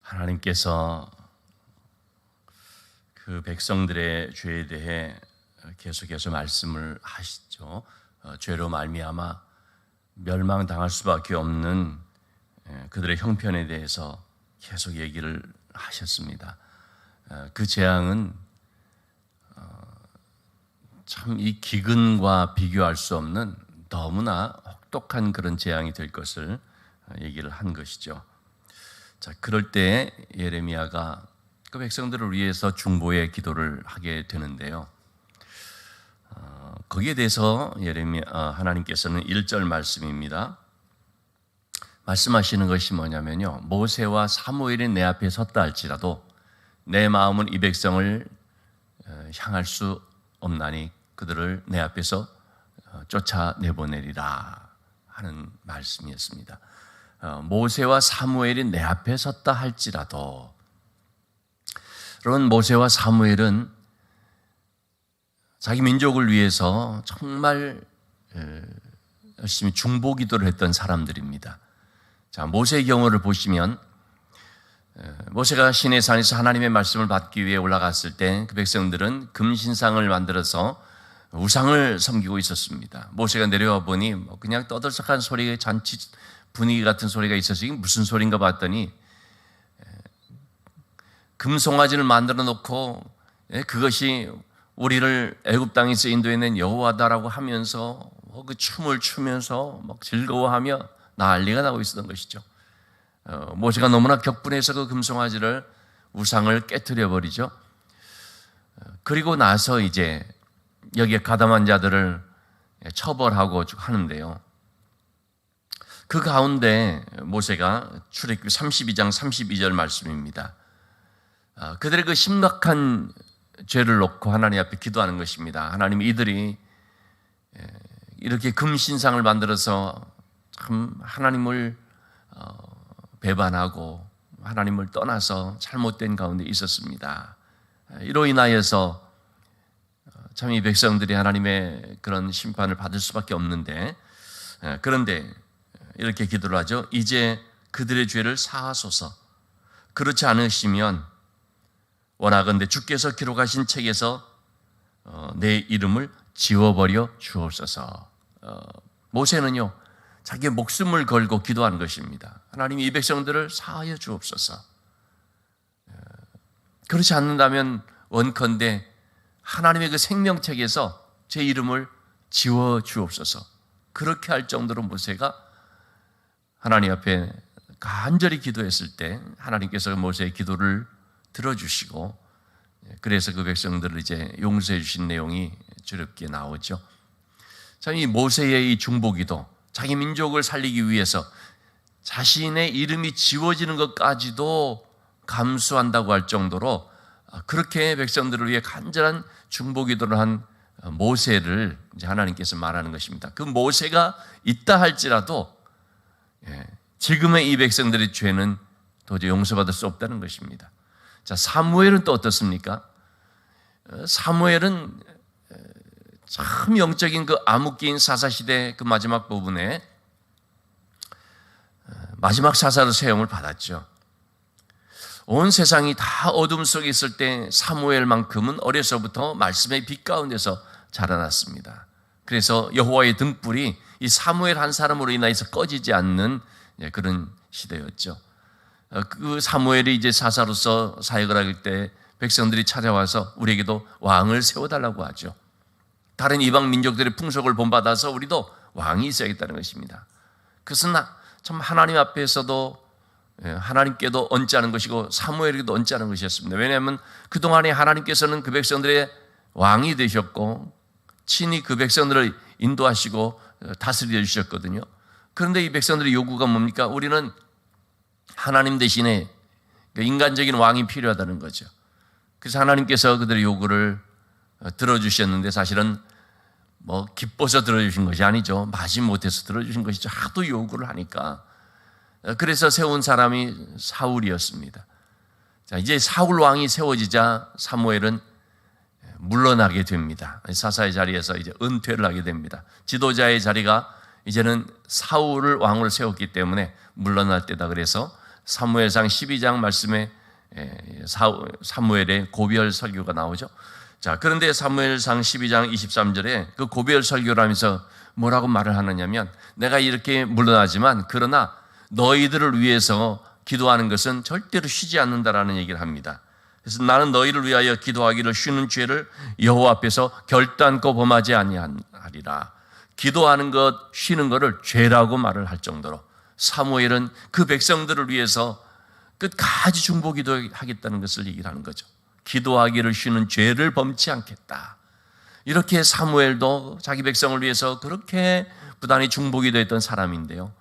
하나님께서 그 백성들의 죄에 대해 계속해서 말씀을 하시죠. 죄로 말미암아 멸망당할 수밖에 없는 그들의 형편에 대해서 계속 얘기를 하셨습니다. 그 재앙은 참 이 기근과 비교할 수 없는 너무나 혹독한 그런 재앙이 될 것을 얘기를 한 것이죠. 자, 그럴 때 예레미야가 그 백성들을 위해서 중보의 기도를 하게 되는데요. 거기에 대해서 하나님께서는 1절 말씀입니다. 말씀하시는 것이 뭐냐면요, 모세와 사무엘이 내 앞에 섰다 할지라도 내 마음은 이 백성을 향할 수 없나니 그들을 내 앞에서 쫓아내보내리라 하는 말씀이었습니다. 모세와 사무엘이 내 앞에 섰다 할지라도, 그런 모세와 사무엘은 자기 민족을 위해서 정말 열심히 중보 기도를 했던 사람들입니다. 자, 모세의 경우를 보시면 모세가 시내산에서 하나님의 말씀을 받기 위해 올라갔을 때 그 백성들은 금신상을 만들어서 우상을 섬기고 있었습니다. 모세가 내려와 보니 그냥 떠들썩한 소리가, 잔치 분위기 같은 소리가 있어서 이게 무슨 소리인가 봤더니 금송아지를 만들어 놓고 그것이 우리를 애굽 땅에서 인도해낸 여호와다라고 하면서 그 춤을 추면서 막 즐거워하며 난리가 나고 있었던 것이죠. 모세가 너무나 격분해서 그 금송아지를 우상을 깨트려 버리죠. 그리고 나서 이제 여기에 가담한 자들을 처벌하고 하는데요. 그 가운데 모세가 출애굽기 32장 32절 말씀입니다. 그들의 그 심각한 죄를 놓고 하나님 앞에 기도하는 것입니다. 하나님, 이들이 이렇게 금신상을 만들어서 참 하나님을 배반하고 하나님을 떠나서 잘못된 가운데 있었습니다. 이로 인하여서 참 이 백성들이 하나님의 그런 심판을 받을 수밖에 없는데, 그런데 이렇게 기도를 하죠. 이제 그들의 죄를 사하소서. 그렇지 않으시면 원하건대 주께서 기록하신 책에서 내 이름을 지워버려 주옵소서. 모세는요, 자기의 목숨을 걸고 기도하는 것입니다. 하나님, 이 백성들을 사하여 주옵소서. 그렇지 않는다면 원컨대 하나님의 그 생명책에서 제 이름을 지워 주옵소서. 그렇게 할 정도로 모세가 하나님 앞에 간절히 기도했을 때 하나님께서 모세의 기도를 들어주시고, 그래서 그 백성들을 이제 용서해 주신 내용이 주렵게 나오죠. 참 이 모세의 이 중보기도, 자기 민족을 살리기 위해서 자신의 이름이 지워지는 것까지도 감수한다고 할 정도로 그렇게 백성들을 위해 간절한 중보기도를 한 모세를 이제 하나님께서 말하는 것입니다. 그 모세가 있다 할지라도 지금의 이 백성들의 죄는 도저히 용서받을 수 없다는 것입니다. 자, 사무엘은 또 어떻습니까? 사무엘은 참 영적인 그 암흑기인 사사시대 그 마지막 부분에 마지막 사사로 세움을 받았죠. 온 세상이 다 어둠 속에 있을 때 사무엘만큼은 어려서부터 말씀의 빛 가운데서 자라났습니다. 그래서 여호와의 등불이 이 사무엘 한 사람으로 인하여서 꺼지지 않는 그런 시대였죠. 그 사무엘이 이제 사사로서 사역을 할 때 백성들이 찾아와서 우리에게도 왕을 세워달라고 하죠. 다른 이방 민족들의 풍속을 본받아서 우리도 왕이 있어야겠다는 것입니다. 그것은 참 하나님 앞에서도 하나님께도 얹지 않은 것이고 사무엘에게도 얹지 않은 것이었습니다. 왜냐하면 그동안에 하나님께서는 그 백성들의 왕이 되셨고 친히 그 백성들을 인도하시고 다스려 주셨거든요. 그런데 이 백성들의 요구가 뭡니까? 우리는 하나님 대신에 인간적인 왕이 필요하다는 거죠. 그래서 하나님께서 그들의 요구를 들어주셨는데, 사실은 기뻐서 들어주신 것이 아니죠. 마지못해서 들어주신 것이죠. 하도 요구를 하니까. 그래서 세운 사람이 사울이었습니다. 자, 이제 사울 왕이 세워지자 사무엘은 물러나게 됩니다. 사사의 자리에서 이제 은퇴를 하게 됩니다. 지도자의 자리가 이제는 사울을 왕으로 세웠기 때문에 물러날 때다. 그래서 사무엘상 12장 말씀에 사무엘의 고별 설교가 나오죠. 자, 그런데 사무엘상 12장 23절에 그 고별 설교를 하면서 뭐라고 말을 하느냐면, 내가 이렇게 물러나지만 그러나 너희들을 위해서 기도하는 것은 절대로 쉬지 않는다라는 얘기를 합니다. 그래서 나는 너희를 위하여 기도하기를 쉬는 죄를 여호와 앞에서 결단코 범하지 아니하리라. 기도하는 것, 쉬는 것을 죄라고 말을 할 정도로 사무엘은 그 백성들을 위해서 끝까지 중보 기도하겠다는 것을 얘기를 하는 거죠. 기도하기를 쉬는 죄를 범치 않겠다. 이렇게 사무엘도 자기 백성을 위해서 그렇게 부단히 중보 기도했던 사람인데요,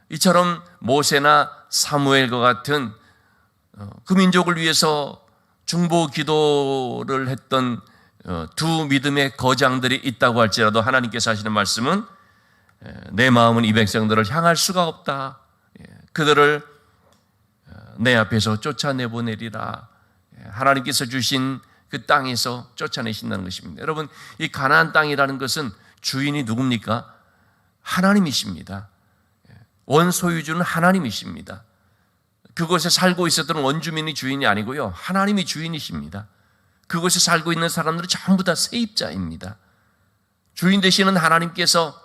이처럼 모세나 사무엘과 같은 그 민족을 위해서 중보 기도를 했던 두 믿음의 거장들이 있다고 할지라도 하나님께서 하시는 말씀은 내 마음은 이 백성들을 향할 수가 없다. 그들을 내 앞에서 쫓아내보내리라. 하나님께서 주신 그 땅에서 쫓아내신다는 것입니다. 여러분, 이 가나안 땅이라는 것은 주인이 누굽니까? 하나님이십니다. 원소유주는 하나님이십니다. 그곳에 살고 있었던 원주민이 주인이 아니고요, 하나님이 주인이십니다. 그곳에 살고 있는 사람들은 전부 다 세입자입니다. 주인 되시는 하나님께서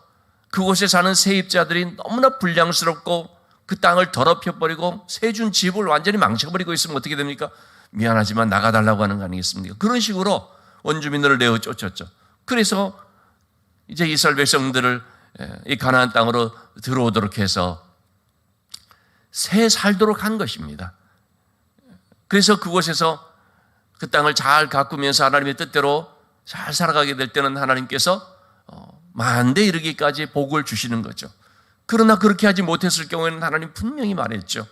그곳에 사는 세입자들이 너무나 불량스럽고 그 땅을 더럽혀버리고 세준 집을 완전히 망쳐버리고 있으면 어떻게 됩니까? 미안하지만 나가달라고 하는 거 아니겠습니까? 그런 식으로 원주민들을 내어 쫓았죠. 그래서 이제 이스라엘 백성들을 이 가나안 땅으로 들어오도록 해서 새 살도록 한 것입니다. 그래서 그곳에서 그 땅을 잘 가꾸면서 하나님의 뜻대로 잘 살아가게 될 때는 하나님께서 만대 이르기까지 복을 주시는 거죠. 그러나 그렇게 하지 못했을 경우에는 하나님 분명히 말했죠.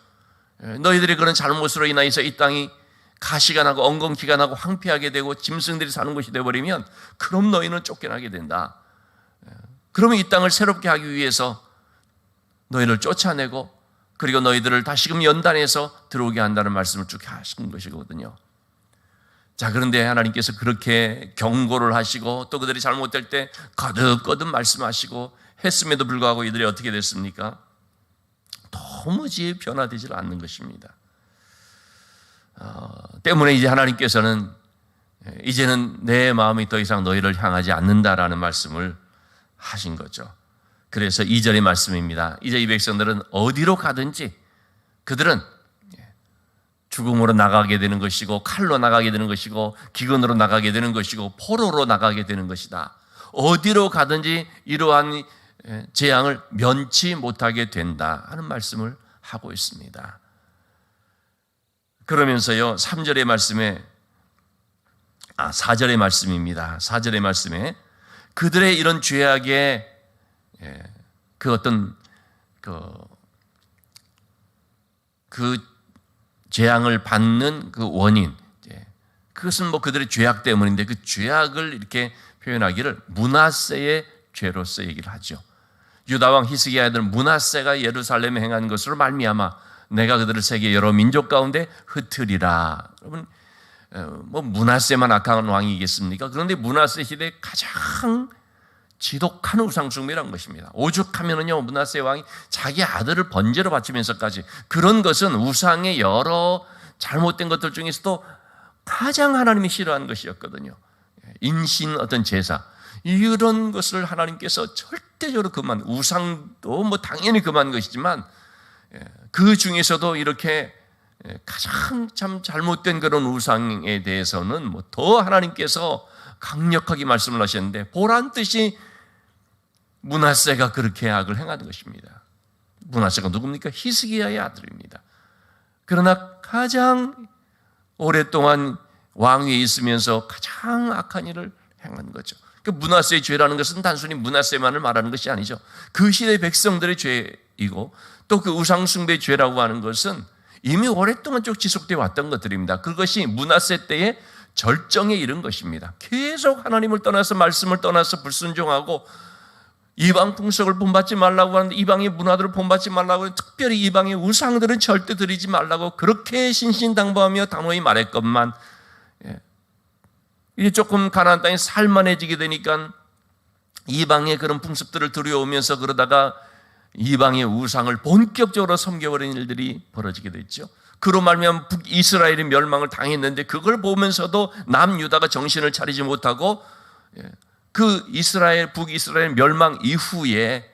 너희들의 그런 잘못으로 인하여서 이 땅이 가시가 나고 엉겅퀴가 나고 황폐하게 되고 짐승들이 사는 곳이 되어버리면 그럼 너희는 쫓겨나게 된다. 그러면 이 땅을 새롭게 하기 위해서 너희를 쫓아내고 그리고 너희들을 다시금 연단해서 들어오게 한다는 말씀을 쭉 하신 것이거든요. 자, 그런데 하나님께서 그렇게 경고를 하시고 또 그들이 잘못될 때 거듭거듭 말씀하시고 했음에도 불구하고 이들이 어떻게 됐습니까? 도무지 변화되지 않는 것입니다. 때문에 이제 하나님께서는 이제는 내 마음이 더 이상 너희를 향하지 않는다라는 말씀을 하신 거죠. 그래서 2절의 말씀입니다. 이제 이 백성들은 어디로 가든지 그들은 죽음으로 나가게 되는 것이고 칼로 나가게 되는 것이고 기근으로 나가게 되는 것이고 포로로 나가게 되는 것이다. 어디로 가든지 이러한 재앙을 면치 못하게 된다 하는 말씀을 하고 있습니다. 그러면서요, 3절의 말씀에 4절의 말씀입니다. 4절의 말씀에 그들의 이런 죄악의 그 어떤 그 재앙을 받는 그 원인, 그것은 뭐 그들의 죄악 때문인데 그 죄악을 이렇게 표현하기를 므낫세의 죄로서 얘기를 하죠. 유다왕 히스기야의 아들 므낫세가 예루살렘에 행한 것으로 말미암아 내가 그들을 세계 여러 민족 가운데 흩으리라. 여러분, 뭐 므낫세만 악한 왕이겠습니까? 그런데 므낫세 시대에 가장 지독한 우상숭배라는 것입니다. 오죽하면은요, 므낫세 왕이 자기 아들을 번제로 바치면서까지, 그런 것은 우상의 여러 잘못된 것들 중에서도 가장 하나님이 싫어하는 것이었거든요. 인신 어떤 제사, 이런 것을 하나님께서 절대적으로 금한, 우상도 뭐 당연히 금한 것이지만 그 중에서도 이렇게 가장 참 잘못된 그런 우상에 대해서는 뭐 더 하나님께서 강력하게 말씀을 하셨는데, 보란 뜻이 므낫세가 그렇게 악을 행하는 것입니다. 므낫세가 누굽니까? 히스기야의 아들입니다. 그러나 가장 오랫동안 왕위에 있으면서 가장 악한 일을 행한 거죠. 그 므낫세의 죄라는 것은 단순히 므낫세만을 말하는 것이 아니죠. 그 시대 백성들의 죄이고 또 그 우상숭배의 죄라고 하는 것은 이미 오랫동안 쭉 지속되어 왔던 것들입니다. 그것이 므낫세 때의 절정에 이른 것입니다. 계속 하나님을 떠나서 말씀을 떠나서 불순종하고 이방 풍속을 본받지 말라고 하는데, 이방의 문화들을 본받지 말라고 하는데, 특별히 이방의 우상들은 절대 드리지 말라고 그렇게 신신당부하며 단호히 말했건만, 이제 조금 가나안 땅에 살만해지게 되니까 이방의 그런 풍습들을 들여오면서 그러다가 이방의 우상을 본격적으로 섬겨버리는 일들이 벌어지게 됐죠. 그로 말미암아 북이스라엘이 멸망을 당했는데 그걸 보면서도 남유다가 정신을 차리지 못하고 그 북이스라엘 멸망 이후에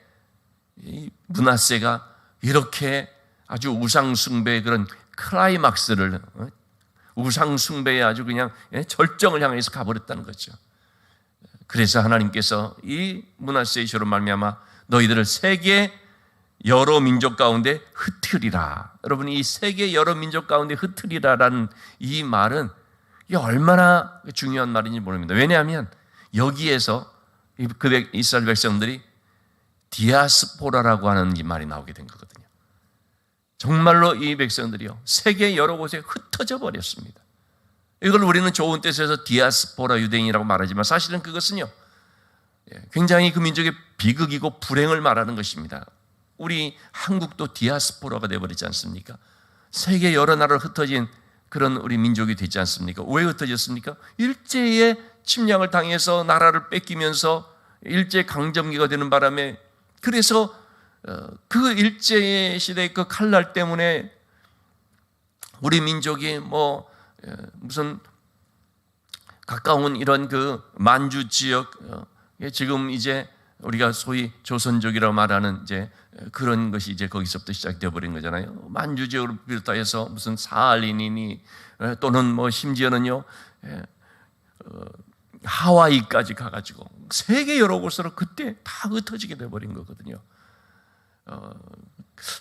므낫세가 이렇게 아주 우상숭배의 그런 클라이막스를, 우상숭배의 아주 그냥 절정을 향해서 가버렸다는 거죠. 그래서 하나님께서 이 므낫세의 죄로 말미암아 너희들을 세계 여러 민족 가운데 흩으리라. 여러분, 이 세계 여러 민족 가운데 흩으리라라는 이 말은 이게 얼마나 중요한 말인지 모릅니다. 왜냐하면 여기에서 그 이스라엘 백성들이 디아스포라라고 하는 이 말이 나오게 된 거거든요. 정말로 이 백성들이요, 세계 여러 곳에 흩어져 버렸습니다. 이걸 우리는 좋은 뜻에서 디아스포라 유대인이라고 말하지만 사실은 그것은요, 굉장히 그 민족의 비극이고 불행을 말하는 것입니다. 우리 한국도 디아스포라가 되어버리지 않습니까? 세계 여러 나라로 흩어진 그런 우리 민족이 되지 않습니까? 왜 흩어졌습니까? 일제의 침략을 당해서 나라를 뺏기면서 일제 강점기가 되는 바람에, 그래서 그 일제 시대의 그 칼날 때문에 우리 민족이 무슨 가까운 이런 그 만주 지역, 지금 이제 우리가 소위 조선족이라고 말하는 이제 그런 것이 이제 거기서부터 시작되어 버린 거잖아요. 만주 지역을 비롯해서 무슨 사할린이니 또는 심지어는요 하와이까지 가가지고 세계 여러 곳으로 그때 다 흩어지게 돼 버린 거거든요.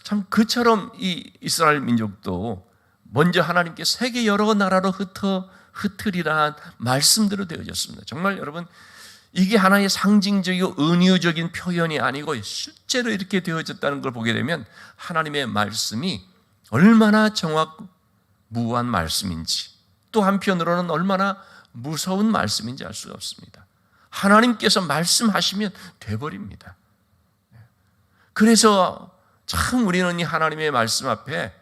참 그처럼 이 이스라엘 민족도 먼저 하나님께 세계 여러 나라로 흩으리라 말씀대로 되어졌습니다. 정말 여러분, 이게 하나의 상징적이고 은유적인 표현이 아니고 실제로 이렇게 되어졌다는 걸 보게 되면 하나님의 말씀이 얼마나 정확무한 말씀인지, 또 한편으로는 얼마나 무서운 말씀인지 알 수가 없습니다. 하나님께서 말씀하시면 돼버립니다. 그래서 참 우리는 이 하나님의 말씀 앞에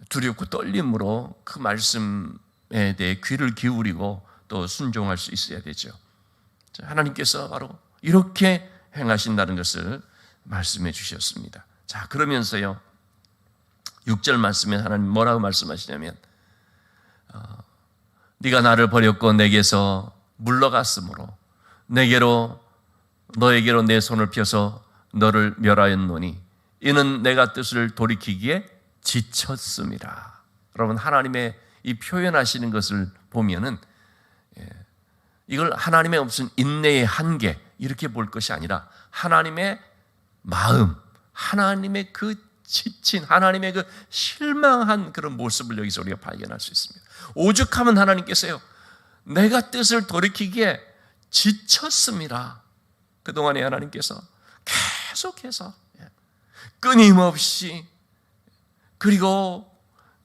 두렵고 떨림으로 그 말씀에 대해 귀를 기울이고 또 순종할 수 있어야 되죠. 하나님께서 바로 이렇게 행하신다는 것을 말씀해 주셨습니다. 자, 그러면서요 6절 말씀에 하나님 뭐라고 말씀하시냐면 네가 나를 버렸고 내게서 물러갔으므로 너에게로 내 손을 펴서 너를 멸하였노니 이는 내가 뜻을 돌이키기에 지쳤음이라. 여러분, 하나님의 이 표현하시는 것을 보면은 이걸 하나님의 무슨 인내의 한계 이렇게 볼 것이 아니라 하나님의 마음, 하나님의 그 지친, 하나님의 그 실망한 그런 모습을 여기서 우리가 발견할 수 있습니다. 오죽하면 하나님께서요, 내가 뜻을 돌이키기에 지쳤습니다. 그동안에 하나님께서 계속해서 끊임없이, 그리고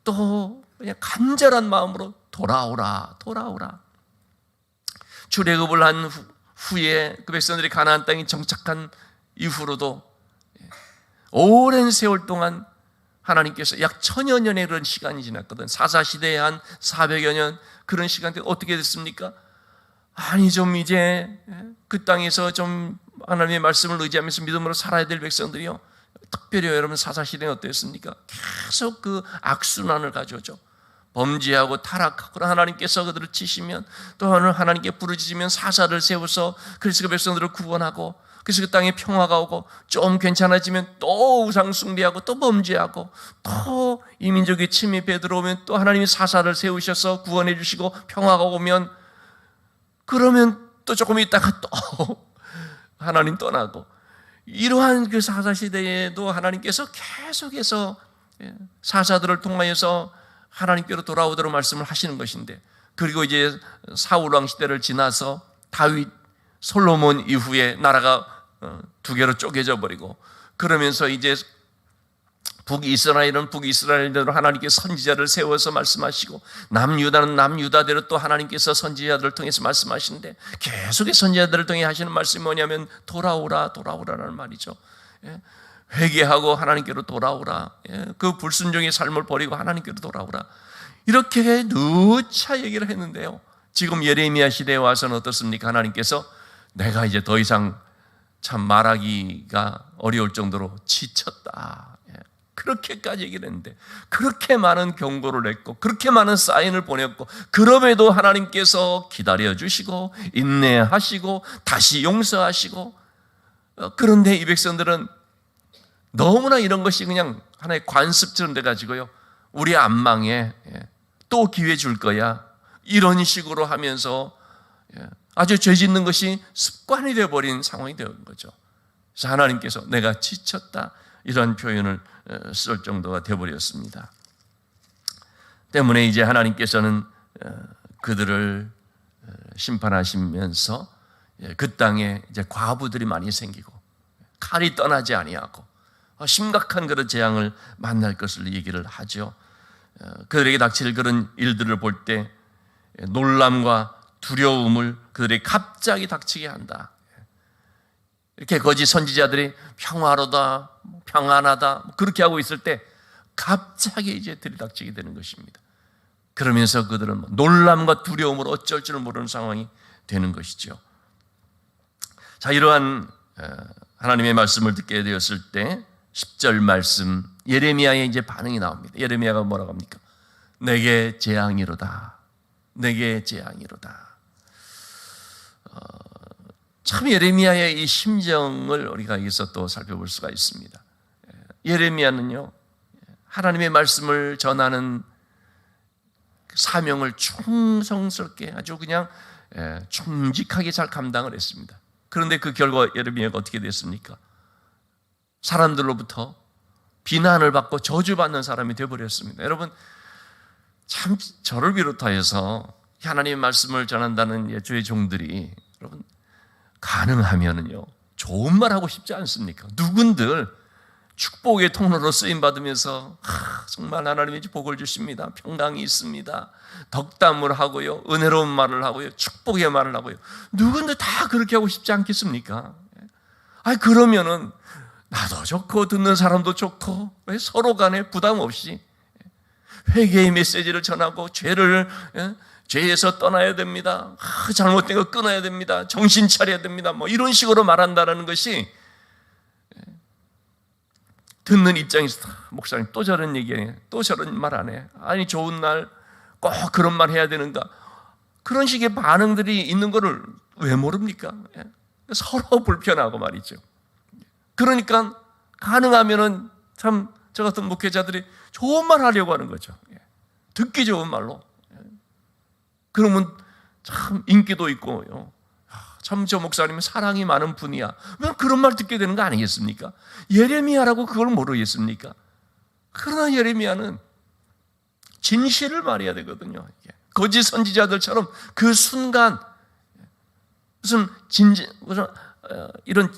또 그냥 간절한 마음으로 돌아오라. 출애굽을 한 후에 그 백성들이 가나안 땅에 정착한 이후로도 오랜 세월 동안 하나님께서 약 1000여 년의 그런 시간이 지났거든. 사사시대에 한 400여 년 그런 시간대 어떻게 됐습니까? 아니 좀 이제 그 땅에서 좀 하나님의 말씀을 의지하면서 믿음으로 살아야 될 백성들이요, 특별히 여러분 사사시대는 어땠습니까? 계속 그 악순환을 가져오죠. 범죄하고 타락하고 하나님께서 그들을 치시면 또 하나님께 부르짖으면 사사를 세워서 그래서 그 백성들을 구원하고, 그래서 그 땅에 평화가 오고 좀 괜찮아지면 또 우상 숭배하고 또 범죄하고 또 이 민족이 침입해 들어오면 또 하나님이 사사를 세우셔서 구원해 주시고 평화가 오면, 그러면 또 조금 있다가 또 하나님 떠나고, 이러한 그 사사시대에도 하나님께서 계속해서 사사들을 통하여서 하나님께로 돌아오도록 말씀을 하시는 것인데, 그리고 이제 사울왕 시대를 지나서 다윗, 솔로몬 이후에 나라가 두 개로 쪼개져 버리고, 그러면서 이제 북이스라엘은 북이스라엘대로 하나님께 선지자를 세워서 말씀하시고, 남유다는 남유다대로 또 하나님께서 선지자들을 통해서 말씀하시는데, 계속의 선지자들을 통해 하시는 말씀이 뭐냐면 돌아오라라는 말이죠. 회개하고 하나님께로 돌아오라. 그 불순종의 삶을 버리고 하나님께로 돌아오라. 이렇게 누차 얘기를 했는데요, 지금 예레미야 시대에 와서는 어떻습니까? 하나님께서 내가 이제 더 이상 참 말하기가 어려울 정도로 지쳤다. 그렇게까지 얘기를 했는데, 그렇게 많은 경고를 했고 그렇게 많은 사인을 보냈고, 그럼에도 하나님께서 기다려주시고 인내하시고 다시 용서하시고, 그런데 이 백성들은 너무나 이런 것이 그냥 하나의 관습처럼 돼가지고요, 우리 안 망해, 또 기회 줄 거야, 이런 식으로 하면서 아주 죄 짓는 것이 습관이 되어버린 상황이 되는 거죠. 그래서 하나님께서 내가 지쳤다, 이런 표현을 쓸 정도가 되어버렸습니다. 때문에 이제 하나님께서는 그들을 심판하시면서 그 땅에 이제 과부들이 많이 생기고 칼이 떠나지 아니하고 심각한 그런 재앙을 만날 것을 얘기를 하죠. 그들에게 닥칠 그런 일들을 볼 때 놀람과 두려움을 그들에게 갑자기 닥치게 한다. 이렇게 거짓 선지자들이 평화로다, 평안하다 그렇게 하고 있을 때 갑자기 이제 들이닥치게 되는 것입니다. 그러면서 그들은 놀람과 두려움으로 어쩔 줄 모르는 상황이 되는 것이죠. 자, 이러한 하나님의 말씀을 듣게 되었을 때 10절 말씀, 예레미야의 이제 반응이 나옵니다. 예레미야가 뭐라고 합니까? 내게 재앙이로다, 내게 재앙이로다. 참 예레미야의 이 심정을 우리가 여기서 또 살펴볼 수가 있습니다. 예레미야는요, 하나님의 말씀을 전하는 사명을 충성스럽게 아주 그냥 충직하게 잘 감당을 했습니다. 그런데 그 결과 예레미야가 어떻게 됐습니까? 사람들로부터 비난을 받고 저주받는 사람이 되어버렸습니다. 여러분, 참 저를 비롯하여서 하나님의 말씀을 전한다는 주의 종들이 여러분 가능하면은요 좋은 말 하고 싶지 않습니까? 누군들 축복의 통로로 쓰임 받으면서 정말 하나님이 복을 주십니다, 평강이 있습니다, 덕담을 하고요, 은혜로운 말을 하고요, 축복의 말을 하고요, 누군들 다 그렇게 하고 싶지 않겠습니까? 그러면은 나도 좋고 듣는 사람도 좋고 서로 간에 부담 없이 회개의 메시지를 전하고 죄에서 떠나야 됩니다, 잘못된 거 끊어야 됩니다, 정신 차려야 됩니다, 뭐 이런 식으로 말한다는 것이 듣는 입장에서 목사님 또 저런 얘기해, 또 저런 말 안 해, 아니 좋은 날 꼭 그런 말 해야 되는가, 그런 식의 반응들이 있는 거를 왜 모릅니까? 서로 불편하고 말이죠. 그러니까 가능하면은 참 저 같은 목회자들이 좋은 말 하려고 하는 거죠. 듣기 좋은 말로. 그러면 참 인기도 있고요, 참 저 목사님은 사랑이 많은 분이야, 왜 그런 말 듣게 되는 거 아니겠습니까? 예레미야라고 그걸 모르겠습니까? 그러나 예레미야는 진실을 말해야 되거든요. 거짓 선지자들처럼 그 순간 무슨 이런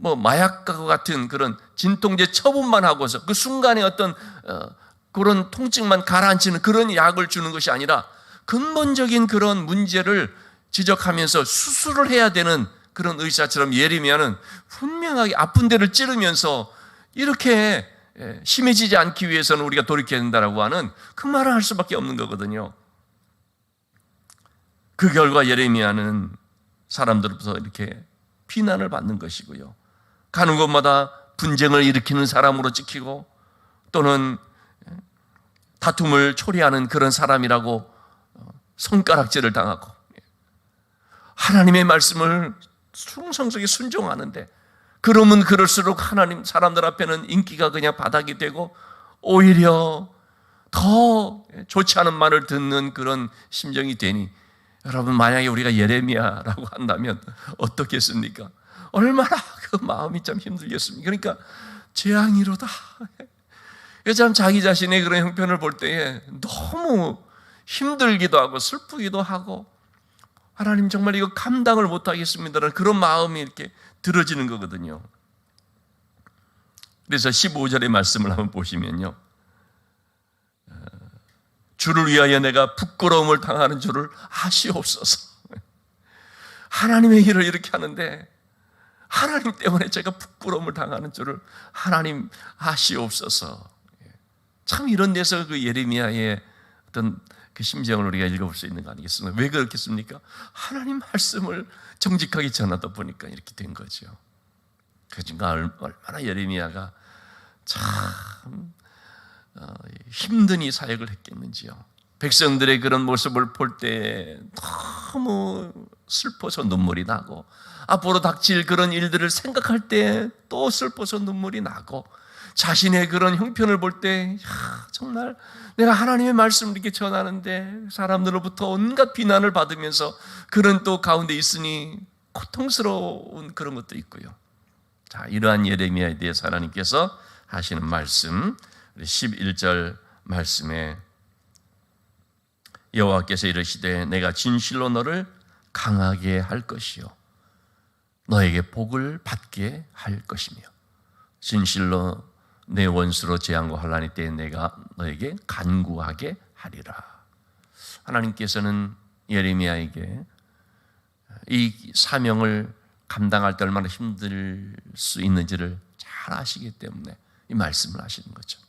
뭐 마약과 같은 그런 진통제 처분만 하고서 그 순간에 어떤 그런 통증만 가라앉히는 그런 약을 주는 것이 아니라 근본적인 그런 문제를 지적하면서 수술을 해야 되는 그런 의사처럼 예레미야는 분명하게 아픈 데를 찌르면서 이렇게 심해지지 않기 위해서는 우리가 돌이켜야 된다라고 하는 그 말을 할 수밖에 없는 거거든요. 그 결과 예레미야는 사람들로부터 이렇게 비난을 받는 것이고요, 가는 곳마다 분쟁을 일으키는 사람으로 찍히고 또는 다툼을 초래하는 그런 사람이라고 손가락질을 당하고, 하나님의 말씀을 충성스럽게 순종하는데 그러면 그럴수록 하나님 사람들 앞에는 인기가 그냥 바닥이 되고 오히려 더 좋지 않은 말을 듣는 그런 심정이 되니, 여러분 만약에 우리가 예레미야라고 한다면 어떻겠습니까? 얼마나 그 마음이 참 힘들겠습니까? 그러니까 재앙이로다. 참 자기 자신의 그런 형편을 볼 때에 너무 힘들기도 하고 슬프기도 하고, 하나님 정말 이거 감당을 못하겠습니다라는 그런 마음이 이렇게 들어지는 거거든요. 그래서 15절의 말씀을 한번 보시면요, 주를 위하여 내가 부끄러움을 당하는 줄을 아시옵소서. 하나님의 일을 이렇게 하는데 하나님 때문에 제가 부끄러움을 당하는 줄을 하나님 아시옵소서. 참 이런 데서 그 예레미야의 어떤 그 심정을 우리가 읽어볼 수 있는 거 아니겠습니까? 왜 그렇겠습니까? 하나님 말씀을 정직하게 전하다 보니까 이렇게 된 거죠. 그러니까 얼마나 예레미야가 참 힘든 이 사역을 했겠는지요. 백성들의 그런 모습을 볼 때 너무 슬퍼서 눈물이 나고, 앞으로 닥칠 그런 일들을 생각할 때 또 슬퍼서 눈물이 나고, 자신의 그런 형편을 볼 때 정말 내가 하나님의 말씀을 이렇게 전하는데 사람들로부터 온갖 비난을 받으면서 그런 또 가운데 있으니 고통스러운 그런 것도 있고요. 자, 이러한 예레미야에 대해서 하나님께서 하시는 말씀, 11절 말씀에 여호와께서 이르시되 내가 진실로 너를 강하게 할 것이요 너에게 복을 받게 할 것이며 진실로 내 원수로 재앙과 환난이 때에 내가 너에게 간구하게 하리라. 하나님께서는 예레미야에게 이 사명을 감당할 때 얼마나 힘들 수 있는지를 잘 아시기 때문에 이 말씀을 하시는 거죠.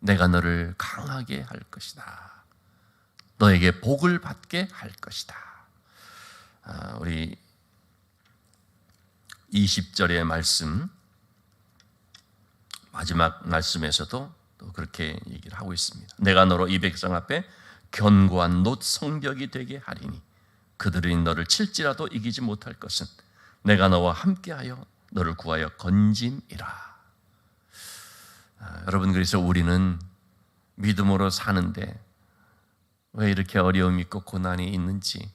내가 너를 강하게 할 것이다. 너에게 복을 받게 할 것이다. 우리 20절의 말씀, 마지막 말씀에서도 또 그렇게 얘기를 하고 있습니다. 내가 너로 이 백성 앞에 견고한 놋 성벽이 되게 하리니 그들이 너를 칠지라도 이기지 못할 것은 내가 너와 함께하여 너를 구하여 건짐이라. 여러분, 그래서 우리는 믿음으로 사는데 왜 이렇게 어려움이 있고 고난이 있는지,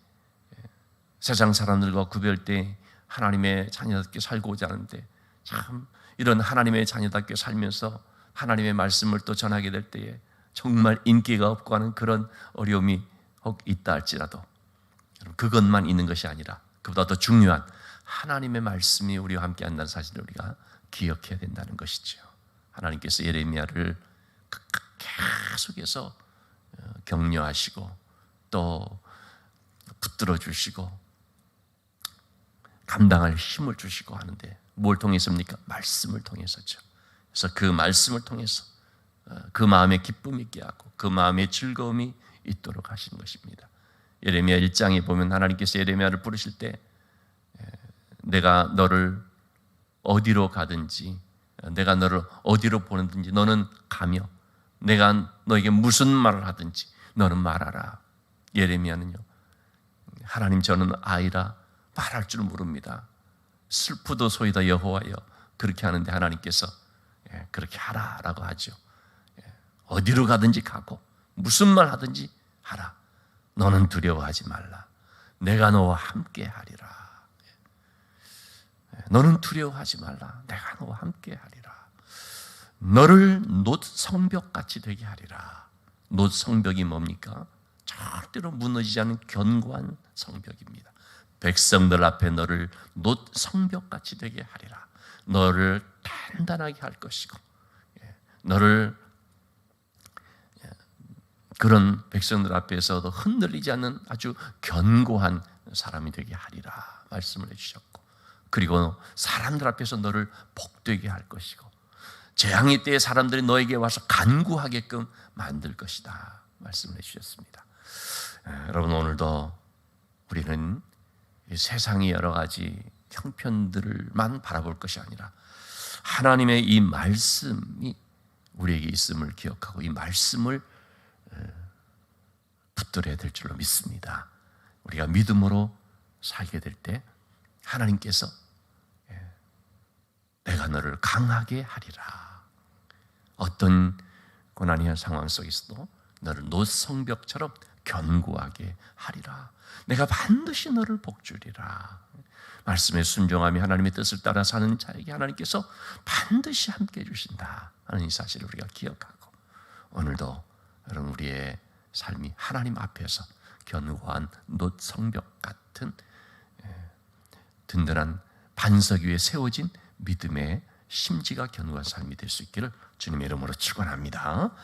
세상 사람들과 구별돼 하나님의 자녀답게 살고자 하는데 참 이런 하나님의 자녀답게 살면서 하나님의 말씀을 또 전하게 될 때에 정말 인기가 없고 하는 그런 어려움이 혹 있다 할지라도 그것만 있는 것이 아니라 그보다 더 중요한 하나님의 말씀이 우리와 함께 한다는 사실을 우리가 기억해야 된다는 것이죠. 하나님께서 예레미야를 계속해서 격려하시고 또 붙들어 주시고 감당할 힘을 주시고 하는데 뭘 통해서입니까? 말씀을 통해서죠. 그래서 그 말씀을 통해서 그 마음에 기쁨이 있게 하고 그 마음에 즐거움이 있도록 하시는 것입니다. 예레미야 1장에 보면 하나님께서 예레미야를 부르실 때 내가 너를 어디로 가든지 내가 너를 어디로 보내든지 너는 가며 내가 너에게 무슨 말을 하든지 너는 말하라. 예레미야는요, 하나님 저는 아이라 말할 줄 모릅니다. 슬프도소이다 여호와여, 그렇게 하는데 하나님께서 그렇게 하라라고 하죠. 어디로 가든지 가고 무슨 말 하든지 하라. 너는 두려워하지 말라. 내가 너와 함께 하리라. 너는 두려워하지 말라. 내가 너와 함께 하리라. 너를 놋 성벽같이 되게 하리라. 놋 성벽이 뭡니까? 절대로 무너지지 않는 견고한 성벽입니다. 백성들 앞에 너를 놋 성벽같이 되게 하리라. 너를 단단하게 할 것이고 너를 그런 백성들 앞에서도 흔들리지 않는 아주 견고한 사람이 되게 하리라 말씀을 해주셨고, 그리고 사람들 앞에서 너를 복되게 할 것이고 재앙의 때에 사람들이 너에게 와서 간구하게끔 만들 것이다 말씀을 해주셨습니다. 여러분, 오늘도 우리는 이 세상의 여러 가지 형편들만 바라볼 것이 아니라 하나님의 이 말씀이 우리에게 있음을 기억하고 이 말씀을 붙들어야 될 줄로 믿습니다. 우리가 믿음으로 살게 될 때 하나님께서 내가 너를 강하게 하리라. 어떤 고난이한 상황 속에서도 너를 놋 성벽처럼 견고하게 하리라. 내가 반드시 너를 복주리라. 말씀에 순종하며 하나님의 뜻을 따라 사는 자에게 하나님께서 반드시 함께 해주신다 하는 이 사실을 우리가 기억하고, 오늘도 여러분 우리의 삶이 하나님 앞에서 견고한 놋 성벽 같은 든든한 반석 위에 세워진 믿음의 심지가 견고한 삶이 될 수 있기를 주님의 이름으로 축원합니다.